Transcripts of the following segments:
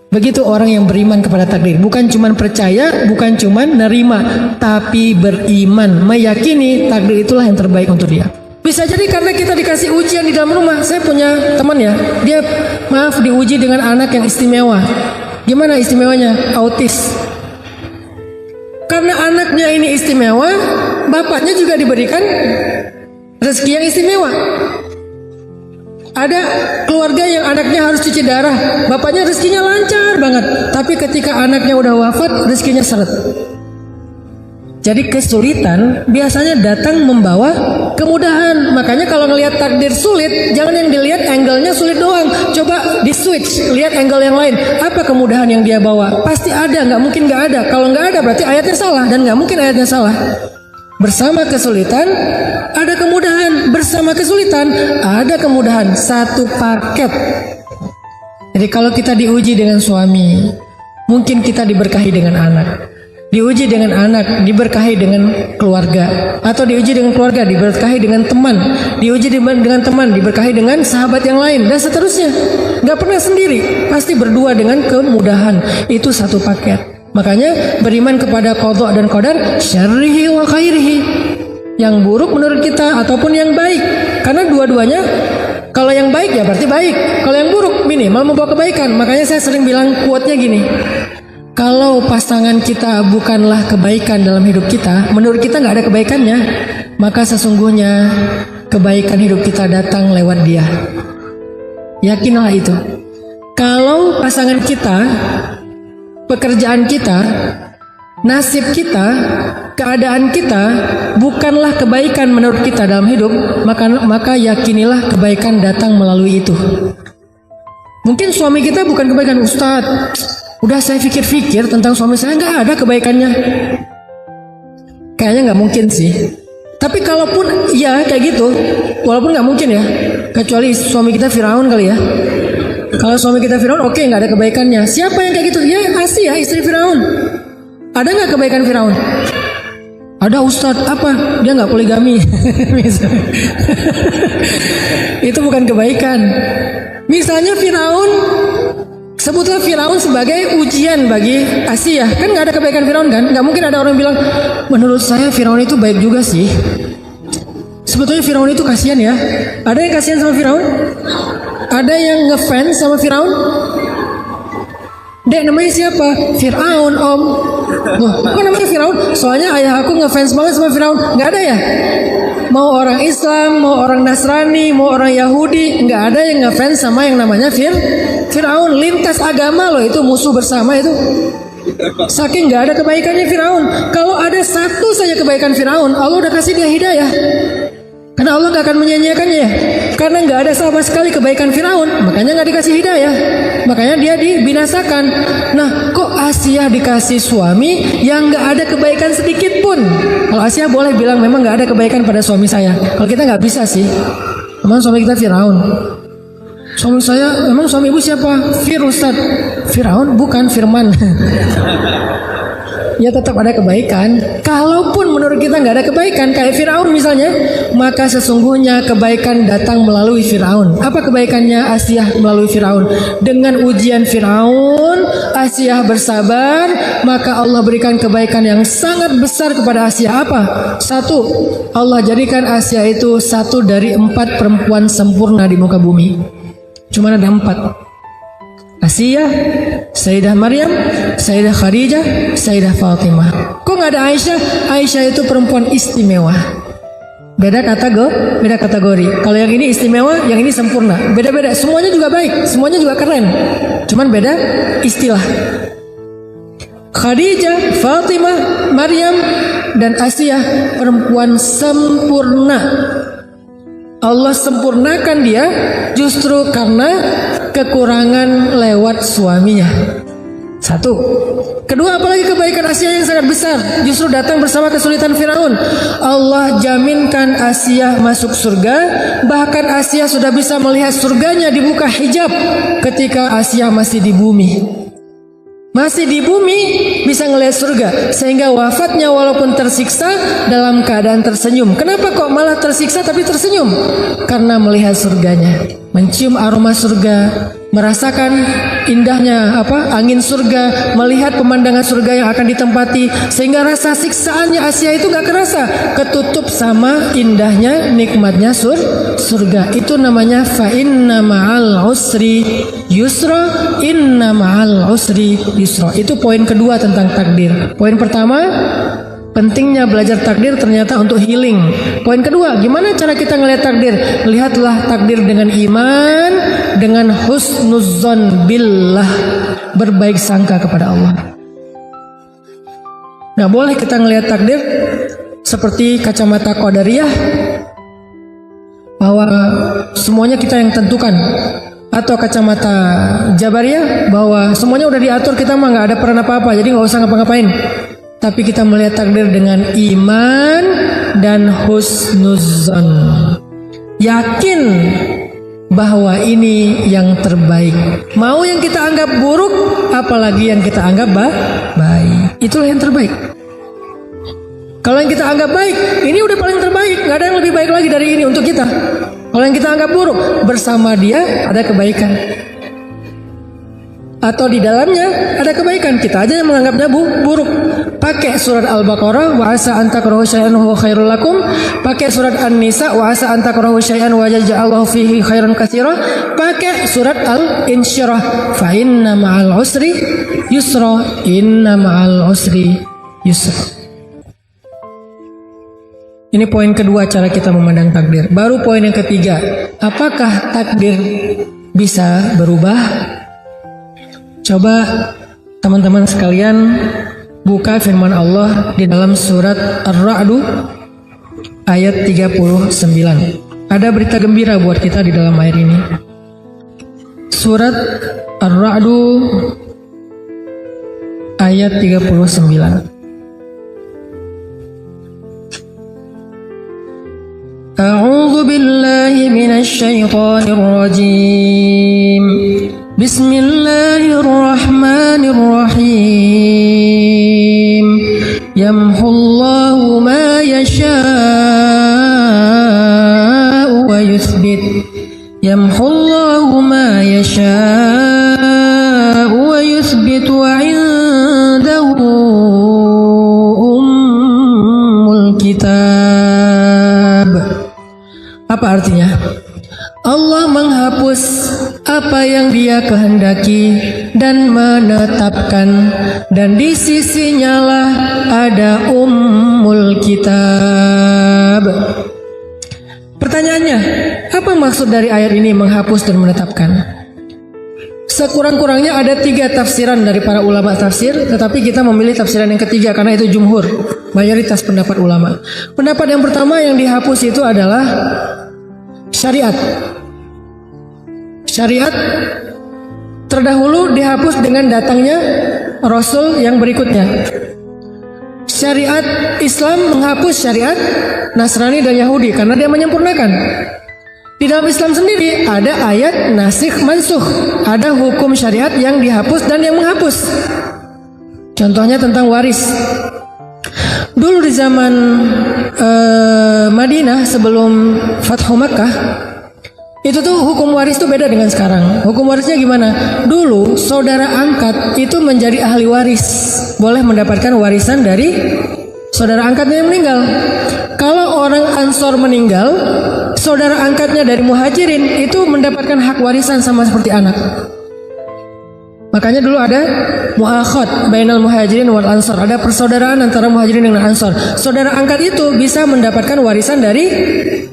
Begitu orang yang beriman kepada takdir, bukan cuman percaya, bukan cuman nerima, tapi beriman, meyakini takdir itulah yang terbaik untuk dia. Bisa jadi karena kita dikasih ujian di dalam rumah. Saya punya teman ya, dia diuji dengan anak yang istimewa. Gimana istimewanya? Autis. Karena anaknya ini istimewa, bapaknya juga diberikan rezeki yang istimewa. Ada keluarga yang anaknya harus cuci darah, bapaknya rezekinya lancar banget, tapi ketika anaknya udah wafat, rezekinya seret. Jadi kesulitan biasanya datang membawa kemudahan. Makanya kalau ngelihat takdir sulit, jangan yang dilihat angle-nya sulit doang. Coba di switch, lihat angle yang lain. Apa kemudahan yang dia bawa? Pasti ada, nggak mungkin nggak ada. Kalau nggak ada berarti ayatnya salah, dan nggak mungkin ayatnya salah. Bersama kesulitan ada kemudahan, bersama kesulitan ada kemudahan, satu paket. Jadi kalau kita diuji dengan suami, mungkin kita diberkahi dengan anak. Diuji dengan anak, diberkahi dengan keluarga. Atau diuji dengan keluarga, diberkahi dengan teman. Diuji dengan teman, diberkahi dengan sahabat yang lain, dan seterusnya. Gak pernah sendiri, pasti berdua dengan kemudahan. Itu satu paket. Makanya beriman kepada qadha dan qadar, syarrihi wa khairihi, yang buruk menurut kita ataupun yang baik. Karena dua-duanya, kalau yang baik ya berarti baik, kalau yang buruk minimal membawa kebaikan. Makanya saya sering bilang quote-nya gini, kalau pasangan kita bukanlah kebaikan dalam hidup kita, menurut kita nggak ada kebaikannya, maka sesungguhnya kebaikan hidup kita datang lewat dia. Yakinlah itu. Kalau pasangan kita, pekerjaan kita, nasib kita, keadaan kita bukanlah kebaikan menurut kita dalam hidup, maka yakinilah kebaikan datang melalui itu. Mungkin suami kita bukan kebaikan, Ustadz. Udah saya pikir-pikir tentang suami saya, nggak ada kebaikannya. Kayaknya nggak mungkin sih. Tapi kalaupun ya kayak gitu, walaupun nggak mungkin ya, kecuali suami kita Firaun kali ya. Kalau suami kita Firaun, oke, nggak ada kebaikannya. Siapa yang kayak gitu? Ya Asia, istri Firaun. Ada nggak kebaikan Firaun? Ada, Ustadz. Apa? Dia nggak poligami. Itu bukan kebaikan. Misalnya Firaun, sebutlah Firaun sebagai ujian bagi Asia. Kan nggak ada kebaikan Firaun kan? Nggak mungkin ada orang yang bilang, menurut saya Firaun itu baik juga sih. Sebetulnya Firaun itu kasihan ya. Ada yang kasihan sama Firaun? Ada yang ngefans sama Firaun? Dek, namanya siapa? Firaun, Om. Loh, kok namanya Firaun? Soalnya ayah aku ngefans banget sama Firaun. Nggak ada ya? Mau orang Islam, mau orang Nasrani, mau orang Yahudi, nggak ada yang ngefans sama yang namanya Firaun. Lintas agama loh, itu musuh bersama itu. Saking nggak ada kebaikannya Firaun. Kalau ada satu saja kebaikan Firaun, Allah udah kasih dia hidayah. Karena Allah gak akan menyia-nyiakannya ya. Karena gak ada sama sekali kebaikan Firaun, makanya gak dikasih hidayah. Makanya dia dibinasakan. Nah, kok Asia dikasih suami yang gak ada kebaikan sedikit pun? Kalau Asia boleh bilang memang gak ada kebaikan pada suami saya. Kalau kita gak bisa sih. Memang suami kita Firaun. Suami saya, emang suami ibu siapa? Ustaz. Firaun? Bukan, Firman. Ya tetap ada kebaikan. Kalaupun menurut kita nggak ada kebaikan kayak Firaun misalnya, maka sesungguhnya kebaikan datang melalui Firaun. Apa kebaikannya Asia melalui Firaun? Dengan ujian Firaun, Asia bersabar, maka Allah berikan kebaikan yang sangat besar kepada Asia. Apa? Satu, Allah jadikan Asia itu satu dari 4 perempuan sempurna di muka bumi. Cuma ada 4. Asia, Sayyidah Maryam, Sayyidah Khadijah, Sayyidah Fatimah. Kok nggak ada Aisyah? Aisyah itu perempuan istimewa. Beda kategori. Kalau yang ini istimewa, yang ini sempurna. Beda-beda. Semuanya juga baik, semuanya juga keren. Cuman beda istilah. Khadijah, Fatimah, Maryam, dan Asia perempuan sempurna. Allah sempurnakan dia justru karena kekurangan lewat suaminya. Satu. Kedua, apalagi kebaikan Asia yang sangat besar justru datang bersama kesulitan Firaun. Allah jaminkan Asia masuk surga. Bahkan Asia sudah bisa melihat surganya dibuka hijab ketika Asia masih di bumi. Masih di bumi bisa ngelihat surga, sehingga wafatnya walaupun tersiksa dalam keadaan tersenyum. Kenapa kok malah tersiksa tapi tersenyum? Karena melihat surganya, mencium aroma surga, merasakan indahnya angin surga, melihat pemandangan surga yang akan ditempati, sehingga rasa siksaannya Asia itu nggak kerasa, ketutup sama indahnya nikmatnya surga. Itu namanya fa inna ma'al usri yusra, inna ma'al usri yusra. Itu poin kedua tentang takdir. Poin pertama, pentingnya belajar takdir ternyata untuk healing. Poin kedua, gimana cara kita ngelihat takdir? Lihatlah takdir dengan iman, dengan husnuzzon billah, berbaik sangka kepada Allah. Nggak boleh kita ngelihat takdir seperti kacamata qadariyah, bahwa semuanya kita yang tentukan, atau kacamata jabariyah, bahwa semuanya udah diatur, kita mah nggak ada peran apa-apa, jadi nggak usah ngapa-ngapain. Tapi kita melihat takdir dengan iman dan husnuzan, yakin bahwa ini yang terbaik. Mau yang kita anggap buruk, apalagi yang kita anggap baik, itulah yang terbaik. Kalau yang kita anggap baik, ini udah paling terbaik, nggak ada yang lebih baik lagi dari ini untuk kita. Kalau yang kita anggap buruk, bersama dia ada kebaikan, atau di dalamnya ada kebaikan, kita aja yang menganggapnya buruk. Pakai surat Al-Baqarah, wa asa an takrahu syai'an huwa khairul lakum. Pakai surat An-Nisa, wa asa an takrahu syai'an wa yaj'allahu fihi khairan katsira. Pakai surat Al-Insyirah, fa inna ma'al usri yusra, inna ma'al usri yusra. Ini poin kedua cara kita memandang takdir. Baru poin yang ketiga, apakah takdir bisa berubah? Coba teman-teman sekalian buka firman Allah di dalam surat Ar-Ra'd ayat 39. Ada berita gembira buat kita di dalam ayat ini. Surat Ar-Ra'd ayat 39. A'udzu billahi minasy syaithanir rajim. Bismillahirrahmanirrahim. Yamhullahu ma yasha'u wa yuthbit. Yamhullahu ma yasha'u wa yuthbit wa 'indahu ummul kitab. Apa artinya? Allah menghapus apa yang Dia kehendaki dan menetapkan, dan di sisinya lah ada ummul kitab. Pertanyaannya, apa maksud dari ayat ini menghapus dan menetapkan? Sekurang-kurangnya ada 3 tafsiran dari para ulama tafsir, tetapi kita memilih tafsiran yang ketiga karena itu jumhur, mayoritas pendapat ulama. Pendapat yang pertama yang dihapus itu adalah syariat. Syariat terdahulu dihapus dengan datangnya Rasul yang berikutnya. Syariat Islam menghapus syariat Nasrani dan Yahudi karena dia menyempurnakan. Di dalam Islam sendiri ada ayat nasikh mansukh, ada hukum syariat yang dihapus dan yang menghapus. Contohnya tentang waris. Dulu di zaman Madinah sebelum Fathu Makkah, itu tuh hukum waris tuh beda dengan sekarang. Hukum warisnya gimana? Dulu saudara angkat itu menjadi ahli waris, boleh mendapatkan warisan dari saudara angkatnya yang meninggal. Kalau orang Ansor meninggal, saudara angkatnya dari Muhajirin itu mendapatkan hak warisan sama seperti anak. Makanya dulu ada muakhad bainal Muhajirin wal Ansor, ada persaudaraan antara Muhajirin dengan Ansor. Saudara angkat itu bisa mendapatkan warisan dari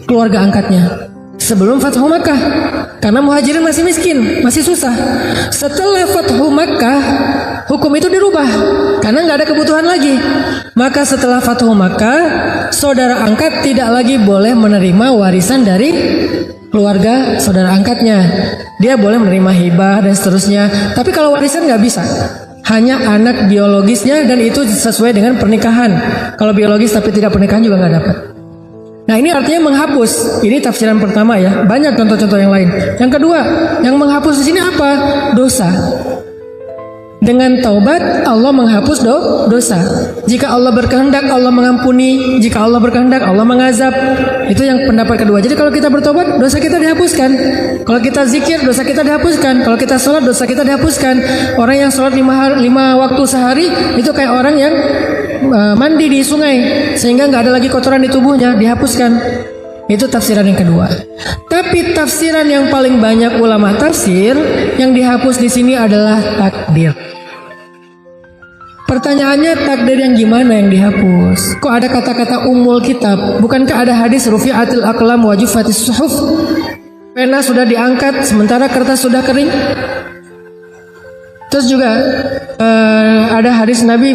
keluarga angkatnya sebelum Fathu Makkah, karena Muhajirin masih miskin, masih susah. Setelah Fathu Makkah, hukum itu dirubah karena nggak ada kebutuhan lagi. Maka setelah Fathu Makkah, saudara angkat tidak lagi boleh menerima warisan dari keluarga saudara angkatnya. Dia boleh menerima hibah dan seterusnya. Tapi kalau warisan nggak bisa, hanya anak biologisnya, dan itu sesuai dengan pernikahan. Kalau biologis tapi tidak pernikahan juga nggak dapat. Nah, ini artinya menghapus. Ini tafsiran pertama ya. Banyak contoh-contoh yang lain. Yang kedua, yang menghapus di sini apa? Dosa. Dengan taubat Allah menghapus dosa. Jika Allah berkehendak Allah mengampuni, jika Allah berkehendak Allah mengazab. Itu yang pendapat kedua. Jadi kalau kita bertobat dosa kita dihapuskan. Kalau kita zikir dosa kita dihapuskan. Kalau kita sholat dosa kita dihapuskan. Orang yang sholat 5 waktu sehari itu kayak orang yang mandi di sungai sehingga nggak ada lagi kotoran di tubuhnya, dihapuskan. Itu tafsiran yang kedua. Tapi tafsiran yang paling banyak ulama tafsir yang dihapus di sini adalah takdir. Pertanyaannya takdir yang gimana yang dihapus? Kok ada kata-kata umul kitab? Bukankah ada hadis rufi'atil aqlam wa juffatis suhuf? Pena sudah diangkat sementara kertas sudah kering. Terus juga ada hadis Nabi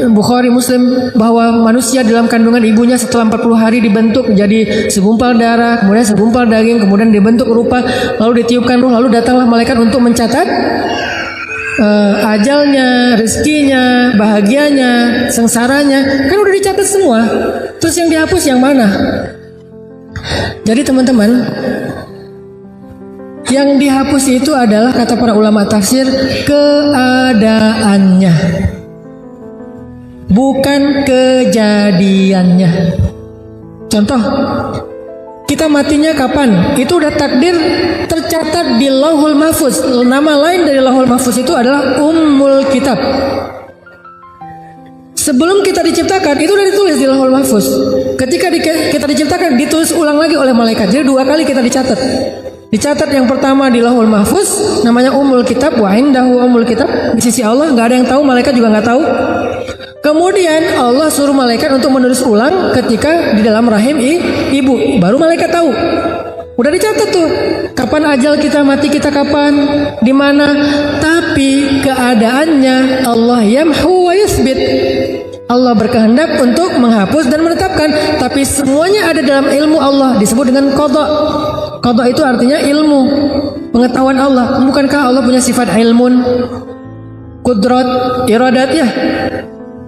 Bukhari Muslim bahwa manusia dalam kandungan ibunya setelah 40 hari dibentuk menjadi segumpal darah, kemudian segumpal daging, kemudian dibentuk rupa, lalu ditiupkan ruh, lalu datanglah malaikat untuk mencatat ajalnya, rezekinya, bahagianya, sengsaranya, kan udah dicatat semua. Terus yang dihapus yang mana? Jadi teman-teman, yang dihapus itu adalah kata para ulama tafsir keadaannya, bukan kejadiannya. Contoh, kita matinya kapan? Itu udah takdir tercatat di Lauhul Mahfuz. Nama lain dari Lauhul Mahfuz itu adalah Ummul Kitab. Sebelum kita diciptakan itu udah ditulis di Lauhul Mahfuz. Ketika kita diciptakan ditulis ulang lagi oleh malaikat. Jadi 2 kali kita dicatat. Dicatat yang pertama di Lauhul Mahfuz, namanya Ummul Kitab, wa indahu Ummul Kitab, di sisi Allah, nggak ada yang tahu, malaikat juga nggak tahu. Kemudian Allah suruh malaikat untuk menulis ulang ketika di dalam rahim ibu, baru malaikat tahu. Udah dicatat tuh, kapan ajal kita, mati kita kapan, di mana. Tapi keadaannya Allah yamhu wa yuthbit. Allah berkehendak untuk menghapus dan menetapkan, tapi semuanya ada dalam ilmu Allah, disebut dengan qada. Qada itu artinya ilmu, pengetahuan Allah. Bukankah Allah punya sifat ilmun, kudrat, iradat ya?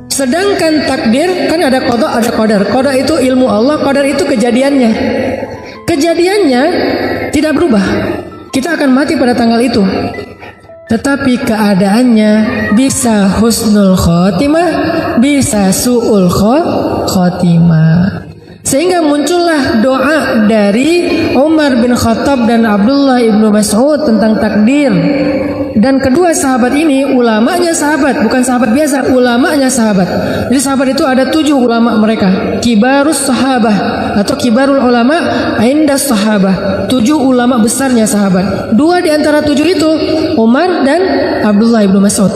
Sedangkan takdir kan ada qada, ada qadar. Qada itu ilmu Allah, qadar itu kejadiannya. Kejadiannya tidak berubah. Kita akan mati pada tanggal itu. Tetapi keadaannya bisa husnul khotimah, bisa su'ul khotimah. Sehingga muncullah doa dari Umar bin Khattab dan Abdullah ibnu Mas'ud tentang takdir. Dan kedua sahabat ini ulamanya sahabat, bukan sahabat biasa, ulamanya sahabat. Jadi sahabat itu ada 7 ulama mereka, kibarus sahabah atau kibarul ulama indas sahabah, 7 ulama besarnya sahabat. 2 di antara 7 itu Umar dan Abdullah ibnu Mas'ud.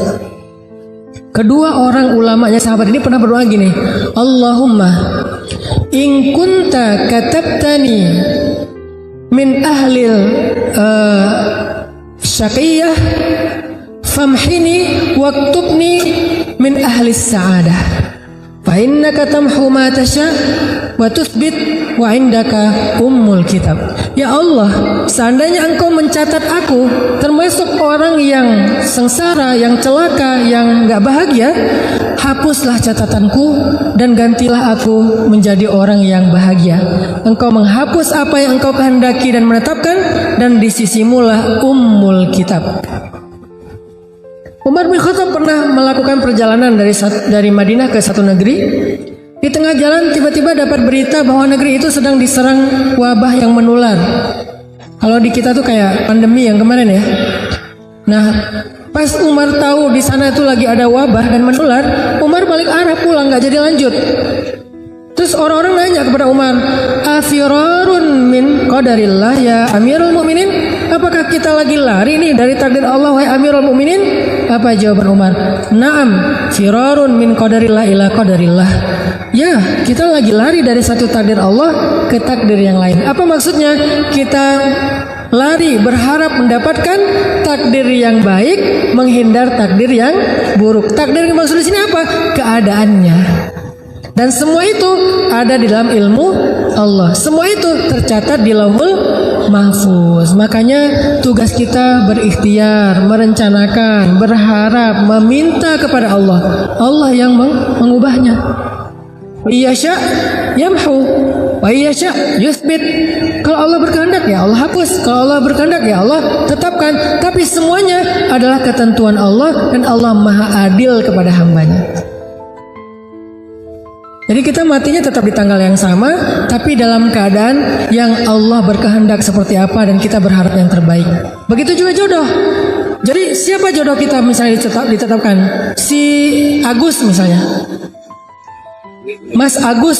Kedua orang ulamanya sahabat ini pernah berdoa gini, Allahumma in kunta katabtani min ahlil syaqiyah famhini waktubni min ahlis sa'adah fa innaka tamhu ma tasha wa tuthbit wa indaka ummul kitab. Ya Allah, seandainya engkau mencatat aku termasuk orang yang sengsara, yang celaka, yang gak bahagia, hapuslah catatanku dan gantilah aku menjadi orang yang bahagia. Engkau menghapus apa yang engkau kehendaki dan menetapkan, dan di sisimulah ummul kitab. Umar bin Khattab pernah melakukan perjalanan dari Madinah ke satu negeri. Di tengah jalan tiba-tiba dapat berita bahwa negeri itu sedang diserang wabah yang menular. Kalau di kita tuh kayak pandemi yang kemarin ya. Nah, pas Umar tahu di sana itu lagi ada wabah dan menular, Umar balik arah pulang, nggak jadi lanjut. Terus orang-orang nanya kepada Umar, afirarun min qadarillah ya Amirul Mukminin? Apakah kita lagi lari nih dari takdir Allah wahai Amirul Mukminin? Apa jawaban Umar? Naam, firarun min qadarillah ila qadarillah. Ya, kita lagi lari dari satu takdir Allah ke takdir yang lain. Apa maksudnya? Kita lari berharap mendapatkan takdir yang baik, menghindar takdir yang buruk. Takdir yang maksud di sini apa? Keadaannya. Dan semua itu ada di dalam ilmu Allah. Semua itu tercatat di Lauhul Mahfuz. Makanya tugas kita berikhtiar, merencanakan, berharap, meminta kepada Allah. Allah yang mengubahnya. Iyasya yamhu Wa yasha yuthbit. Kalau Allah berkehendak ya Allah hapus, kalau Allah berkehendak ya Allah tetapkan. Tapi semuanya adalah ketentuan Allah dan Allah Maha Adil kepada hambanya. Jadi kita matinya tetap di tanggal yang sama, tapi dalam keadaan yang Allah berkehendak seperti apa dan kita berharap yang terbaik. Begitu juga jodoh. Jadi siapa jodoh kita misalnya ditetapkan? Si Agus misalnya, Mas Agus.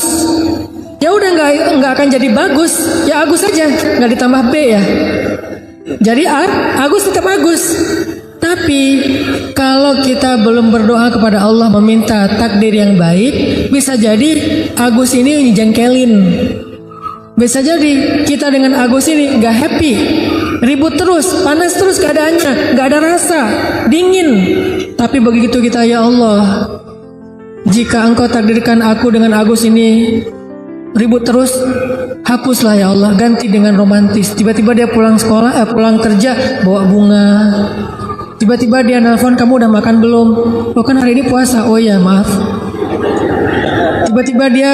Ya udah nggak akan jadi bagus, ya Agus saja, nggak ditambah B ya. Jadi Agus tetap Agus. Tapi kalau kita belum berdoa kepada Allah meminta takdir yang baik, bisa jadi Agus ini jengkelin. Bisa jadi kita dengan Agus ini gak happy, ribut terus, panas terus keadaannya, gak ada rasa, dingin. Tapi begitu kita, ya Allah, jika Engkau takdirkan aku dengan Agus ini ribut terus, hapuslah ya Allah, ganti dengan romantis. Tiba-tiba dia pulang kerja bawa bunga. Tiba-tiba dia nelfon, kamu udah makan belum? Lo kan hari ini puasa. Oh ya maaf. Tiba-tiba dia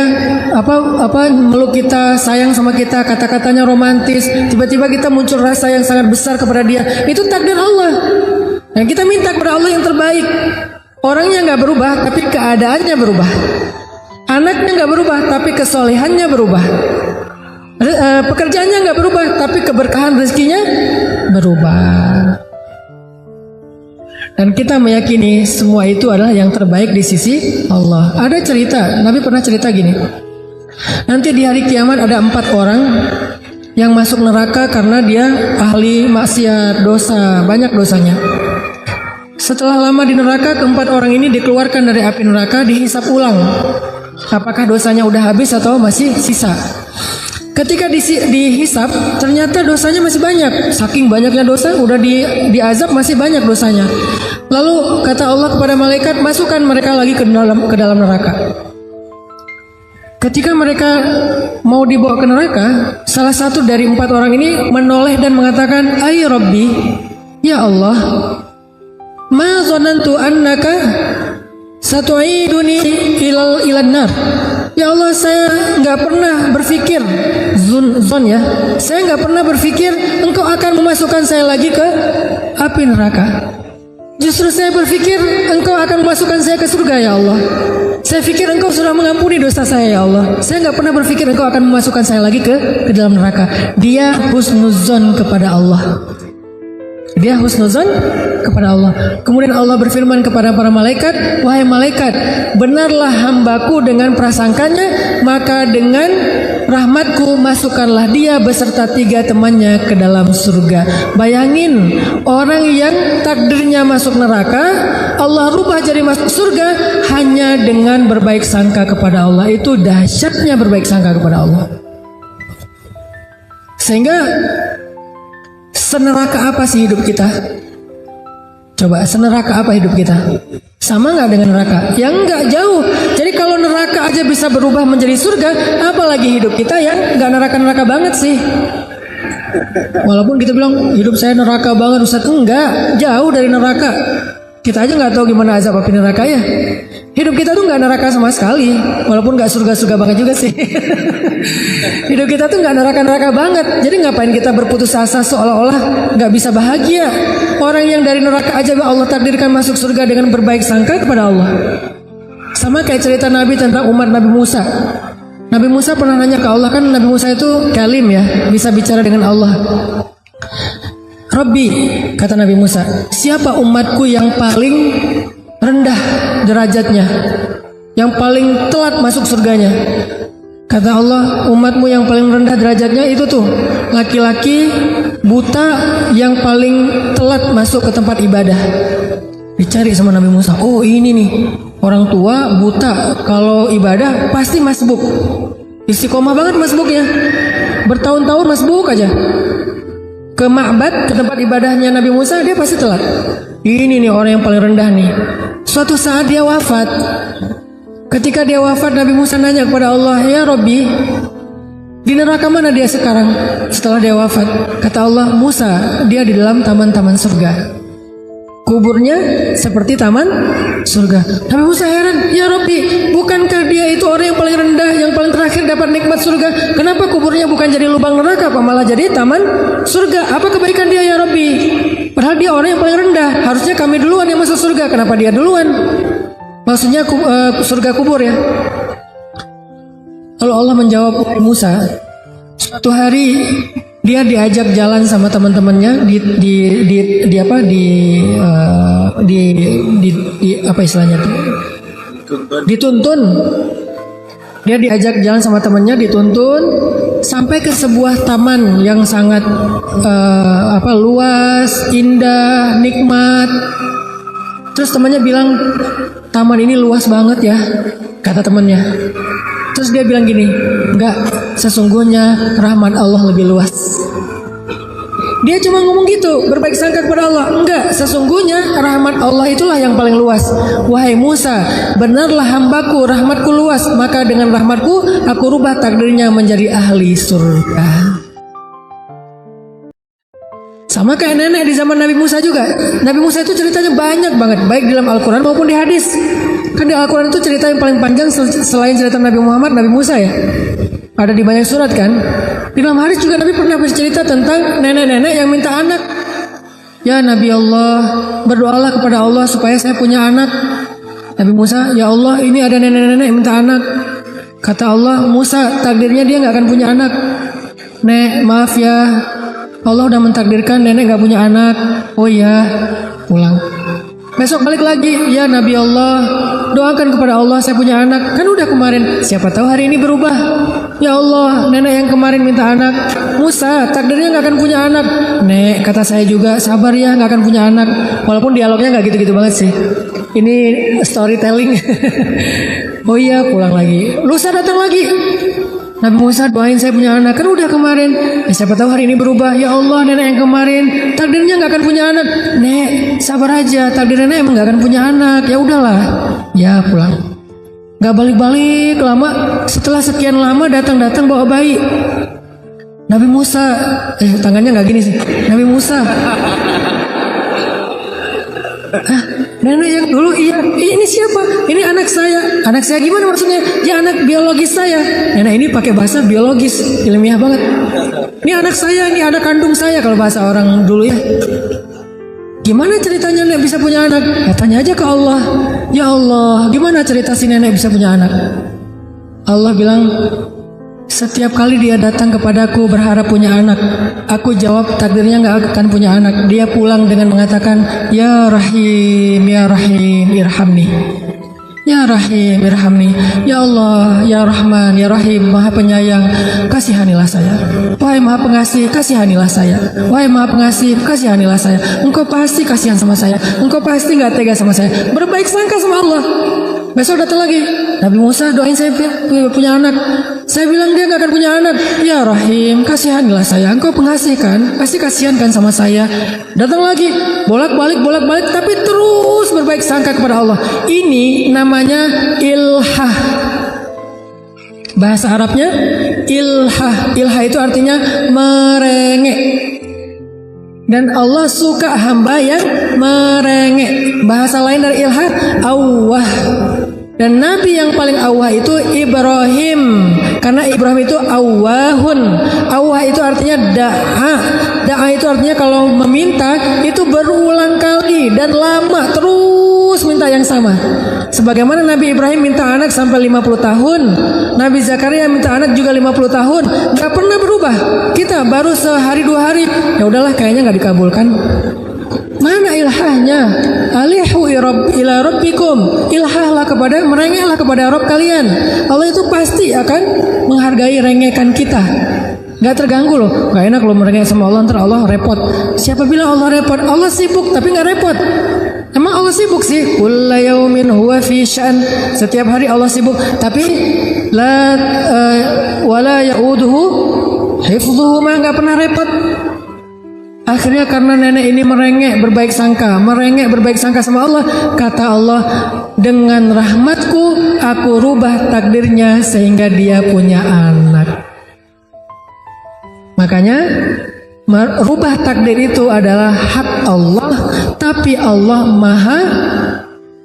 meluk kita, sayang sama kita, kata-katanya romantis. Tiba-tiba kita muncul rasa yang sangat besar kepada dia. Itu takdir Allah. Dan kita minta kepada Allah yang terbaik. Orangnya nggak berubah, tapi keadaannya berubah. Anaknya nggak berubah, tapi kesolehannya berubah. Pekerjaannya nggak berubah, tapi keberkahan rezekinya berubah. Dan kita meyakini semua itu adalah yang terbaik di sisi Allah. Ada cerita, Nabi pernah cerita gini. Nanti di hari kiamat ada 4 orang yang masuk neraka karena dia ahli maksiat, dosa, banyak dosanya. Setelah lama di neraka, keempat orang ini dikeluarkan dari api neraka, dihisap ulang. Apakah dosanya udah habis atau masih sisa? Ketika dihisap, ternyata dosanya masih banyak. Saking banyaknya dosa, udah diazab masih banyak dosanya. Lalu kata Allah kepada malaikat, masukkan mereka lagi ke dalam neraka. Ketika mereka mau dibawa ke neraka, salah satu dari 4 orang ini menoleh dan mengatakan, "Ay Rabbi, ya Allah, ma zanantu annaka satu'iduni ilan nar." Ya Allah, saya nggak pernah berpikir ya, saya nggak pernah berpikir Engkau akan memasukkan saya lagi ke api neraka. Justru saya berpikir Engkau akan memasukkan saya ke surga, ya Allah. Saya pikir Engkau sudah mengampuni dosa saya, ya Allah. Saya nggak pernah berpikir Engkau akan memasukkan saya lagi ke dalam neraka. Dia husnuzon kepada Allah. Dia husnuzon kepada Allah. Kemudian Allah berfirman kepada para malaikat, "Wahai malaikat, benarlah hambaku dengan prasangkanya, maka dengan rahmatku masukkanlah dia beserta 3 temannya ke dalam surga." Bayangin, orang yang takdirnya masuk neraka, Allah rubah jadi masuk surga hanya dengan berbaik sangka kepada Allah. Itu dahsyatnya berbaik sangka kepada Allah. Sehingga seneraka apa sih hidup kita? Coba, seneraka apa hidup kita? Sama nggak dengan neraka? Ya nggak jauh. Jadi kalau neraka aja bisa berubah menjadi surga, apalagi hidup kita yang nggak neraka-neraka banget sih. Walaupun kita bilang hidup saya neraka banget, Ustaz, enggak, jauh dari neraka. Kita aja nggak tahu gimana azab api neraka ya. Hidup kita tuh nggak neraka sama sekali, walaupun nggak surga-surga banget juga sih. Hidup kita tuh nggak neraka-neraka banget. Jadi ngapain kita berputus asa seolah-olah nggak bisa bahagia? Orang yang dari neraka aja Allah takdirkan masuk surga dengan berbaik sangka kepada Allah. Sama kayak cerita Nabi tentang umat Nabi Musa. Nabi Musa pernah nanya ke Allah, kan Nabi Musa itu kalim ya, bisa bicara dengan Allah. Rabbi, kata Nabi Musa, siapa umatku yang paling rendah derajatnya, yang paling telat masuk surganya? Kata Allah, umatmu yang paling rendah derajatnya itu tuh laki-laki buta yang paling telat masuk ke tempat ibadah. Dicari sama Nabi Musa, oh ini nih, orang tua buta, kalau ibadah pasti masbuk, istiqomah banget masbuknya, bertahun-tahun masbuk aja. Ke ma'bad, ke tempat ibadahnya Nabi Musa, dia pasti telat. Ini nih orang yang paling rendah nih. Suatu saat dia wafat. Ketika dia wafat, Nabi Musa nanya kepada Allah, ya Rabbi, di neraka mana dia sekarang setelah dia wafat? Kata Allah, Musa, dia di dalam taman-taman surga. kuburnya seperti taman surga. Nabi Musa heran, ya Rabbi, bukankah dia itu orang yang paling rendah, yang paling terakhir dapat nikmat surga? Kenapa kuburnya bukan jadi lubang neraka, apa malah jadi taman surga? Apa kebaikan dia ya Rabbi? Padahal dia orang yang paling rendah, harusnya kami duluan yang masuk surga. Kenapa dia duluan? Maksudnya surga kubur ya. Lalu Allah menjawab, Musa, suatu hari dia diajak jalan sama teman-temannya apa istilahnya tuh? Dituntun. Dia diajak jalan sama temannya, dituntun sampai ke sebuah taman yang sangat luas, indah, nikmat. Terus temannya bilang, taman ini luas banget ya, kata temannya. Terus dia bilang gini, enggak, sesungguhnya rahmat Allah lebih luas. Dia cuma ngomong gitu, berbaik sangka kepada Allah. Enggak, sesungguhnya rahmat Allah itulah yang paling luas. Wahai Musa, benarlah hambaku, rahmatku luas, maka dengan rahmatku aku rubah takdirnya menjadi ahli surga. Sama kayak nenek di zaman Nabi Musa juga. Nabi Musa itu ceritanya banyak banget, baik di dalam Al-Quran maupun di hadis. Kan di Al-Quran itu cerita yang paling panjang selain cerita Nabi Muhammad, Nabi Musa ya. Ada di banyak surat kan. Di dalam hadis juga Nabi pernah bercerita tentang nenek-nenek yang minta anak. Ya Nabi Allah, berdoalah kepada Allah supaya saya punya anak. Nabi Musa, ya Allah, ini ada nenek-nenek yang minta anak. Kata Allah, Musa, takdirnya dia gak akan punya anak. Nek, maaf ya, Allah udah mentakdirkan nenek gak punya anak. Oh iya, pulang. Besok balik lagi, ya Nabi Allah, doakan kepada Allah saya punya anak. Kan udah kemarin, siapa tahu hari ini berubah. Ya Allah, nenek yang kemarin minta anak, Musa takdirnya gak akan punya anak. Nek, kata saya juga, sabar ya, gak akan punya anak. Walaupun dialognya gak gitu-gitu banget sih. Ini storytelling. Oh iya, pulang lagi. Lusa datang lagi. Nabi Musa, doain saya punya anak. Kan udah kemarin, siapa tahu hari ini berubah. Ya Allah, nenek yang kemarin takdirnya gak akan punya anak. Nek, sabar aja, takdir nenek emang gak akan punya anak. Ya udahlah. Ya pulang. Gak balik-balik lama. Setelah sekian lama datang-datang bawa bayi. Nabi Musa, tangannya gak gini sih. Nabi Musa, nenek yang dulu, iya, ini siapa? Ini anak saya. Anak saya gimana maksudnya? Ya anak biologis saya. Nenek ini pakai bahasa biologis, ilmiah banget. Ini anak saya, ini anak kandung saya kalau bahasa orang dulu ya. Gimana ceritanya nenek bisa punya anak? Ya tanya aja ke Allah. Ya Allah, gimana cerita si nenek bisa punya anak? Allah bilang, setiap kali dia datang kepadaku berharap punya anak, aku jawab takdirnya gak akan punya anak. Dia pulang dengan mengatakan, Ya Rahim, Ya Rahim, irhamni. Ya Rahim, irhamni. Ya Allah, Ya Rahman, Ya Rahim, Maha Penyayang, kasihanilah saya. Wahai Maha Pengasih, kasihanilah saya. Wahai Maha Pengasih, kasihanilah saya. Engkau pasti kasihan sama saya. Engkau pasti gak tega sama saya. Berbaik sangka sama Allah. Besok datang lagi, Nabi Musa, doain saya punya anak. Saya bilang dia gak akan punya anak. Ya Rahim, kasihanilah saya. Engkau pengasih kan, pasti kasihan kan sama saya. Datang lagi, bolak-balik, tapi terus berbaik sangka kepada Allah. Ini namanya ilhah. Bahasa Arabnya ilhah. Ilhah itu artinya merengek. Dan Allah suka hamba yang merengek. Bahasa lain dari ilhah, awwah. Dan Nabi yang paling awwah itu Ibrahim. Karena Ibrahim itu awwahun. Awwah itu artinya da'a. Da'a itu artinya kalau meminta itu berulang kali dan lama, terus minta yang sama. Sebagaimana Nabi Ibrahim minta anak sampai 50 tahun, Nabi Zakaria minta anak juga 50 tahun, gak pernah berubah. Kita baru sehari 2 hari, ya udahlah kayaknya gak dikabulkan. Mana ilhahnya? Alihu ila rabbikum. Ilhahlah kepada, merengeklah kepada Rabb kalian. Allah itu pasti akan menghargai rengekan kita. Gak terganggu loh. Gak enak loh merengek sama Allah, ntar Allah repot. Siapa bilang Allah repot? Allah sibuk tapi gak repot. Emang Allah sibuk sih? Kulla yaumin huwa fi sya'n. Setiap hari Allah sibuk, tapi wala ya'uduhu hifdhuhu, mah gak pernah repot. Akhirnya karena nenek ini merengek berbaik sangka sama Allah, kata Allah, dengan rahmatku aku rubah takdirnya sehingga dia punya anak. Makanya merubah takdir itu adalah hak Allah, tapi Allah maha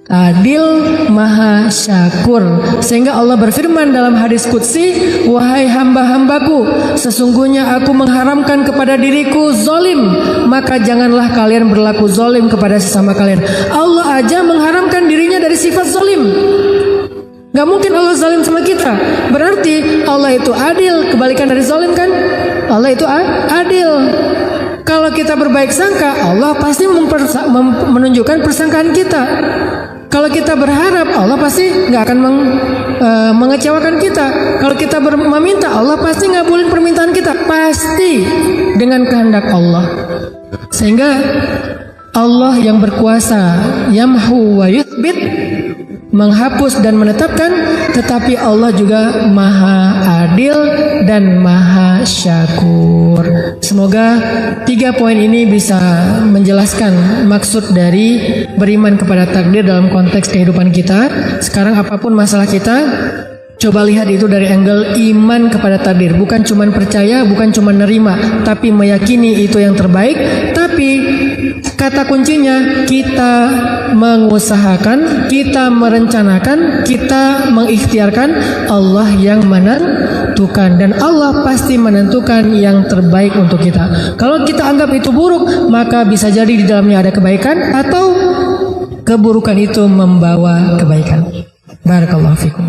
adil, maha syakur. Sehingga Allah berfirman dalam hadis qudsi, wahai hamba-hambaku, sesungguhnya aku mengharamkan kepada diriku zolim, maka janganlah kalian berlaku zolim kepada sesama kalian. Allah aja mengharamkan dirinya dari sifat zolim. Gak mungkin Allah zalim sama kita. Berarti Allah itu adil. Kebalikan dari zalim kan? Allah itu adil. Kalau kita berbaik sangka, Allah pasti menunjukkan persangkaan kita. Kalau kita berharap, Allah pasti gak akan mengecewakan kita. Kalau kita meminta, Allah pasti ngabulin permintaan kita. Pasti dengan kehendak Allah. Sehingga Allah yang berkuasa, yamhu wa yuthbit, menghapus dan menetapkan, tetapi Allah juga maha adil dan maha syakur. Semoga 3 poin ini bisa menjelaskan maksud dari beriman kepada takdir dalam konteks kehidupan kita. Sekarang apapun masalah kita, coba lihat itu dari angle iman kepada takdir. Bukan cuma percaya, bukan cuma nerima, tapi meyakini itu yang terbaik. Tapi kata kuncinya, kita mengusahakan, kita merencanakan, kita mengikhtiarkan, Allah yang menentukan. Dan Allah pasti menentukan yang terbaik untuk kita. Kalau kita anggap itu buruk, maka bisa jadi di dalamnya ada kebaikan, atau keburukan itu membawa kebaikan. Barakallahu fikum.